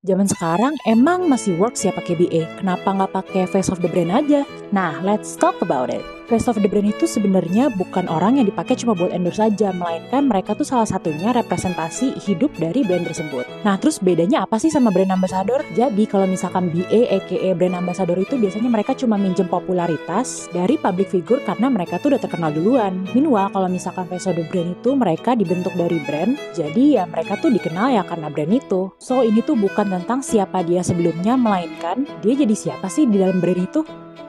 Zaman sekarang emang masih works ya pakai BA. Kenapa nggak pakai face of the brand aja? Nah, let's talk about it. Face of the brand itu sebenarnya bukan orang yang dipakai cuma buat endorse saja, melainkan mereka tuh salah satunya representasi hidup dari brand tersebut. Nah, terus bedanya apa sih sama brand ambassador? Jadi kalau misalkan BA aka brand ambassador itu biasanya mereka cuma minjem popularitas dari public figure karena mereka tuh udah terkenal duluan. Meanwhile, kalau misalkan face of the brand itu mereka dibentuk dari brand, jadi ya mereka tuh dikenal ya karena brand itu. So ini tuh bukan tentang siapa dia sebelumnya, melainkan dia jadi siapa sih di dalam brand itu.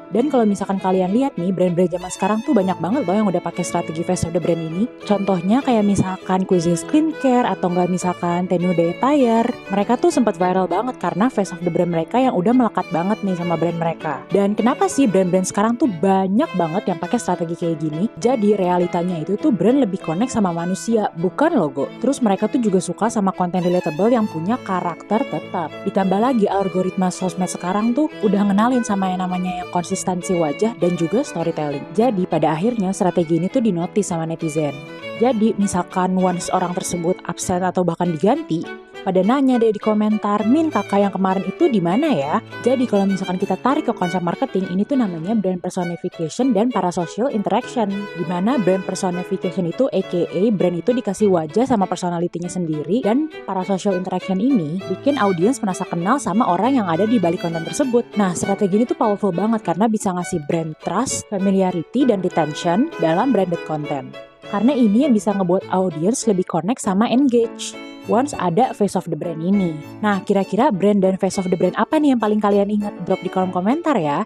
Dan kalau misalkan kalian lihat nih, brand-brand zaman sekarang tuh banyak banget loh yang udah pakai strategi face of the brand ini. Contohnya kayak misalkan Cuisine Skincare atau enggak misalkan Tenue de Tire. Mereka tuh sempat viral banget karena face of the brand mereka yang udah melekat banget nih sama brand mereka. Dan kenapa sih brand-brand sekarang tuh banyak banget yang pakai strategi kayak gini? Jadi realitanya itu tuh brand lebih connect sama manusia, bukan logo. Terus mereka tuh juga suka sama konten relatable yang punya karakter tetap. Ditambah lagi algoritma sosmed sekarang tuh udah ngenalin sama yang namanya yang konsistensi wajah dan juga storytelling. Jadi pada akhirnya strategi ini tuh dinotis sama netizen. Jadi misalkan once orang tersebut absen atau bahkan diganti, pada nanya deh di komentar, Min kakak yang kemarin itu di mana ya? Jadi kalau misalkan kita tarik ke konsep marketing, ini tuh namanya brand personification dan parasocial interaction. Dimana brand personification itu aka brand itu dikasih wajah sama personalitinya sendiri, dan parasocial interaction ini bikin audiens merasa kenal sama orang yang ada di balik konten tersebut. Nah, strategi ini tuh powerful banget karena bisa ngasih brand trust, familiarity, dan retention dalam branded content. Karena ini yang bisa ngebuat audiens lebih connect sama engage once ada face of the brand ini. Nah, kira-kira brand dan face of the brand apa nih yang paling kalian ingat? Drop di kolom komentar ya.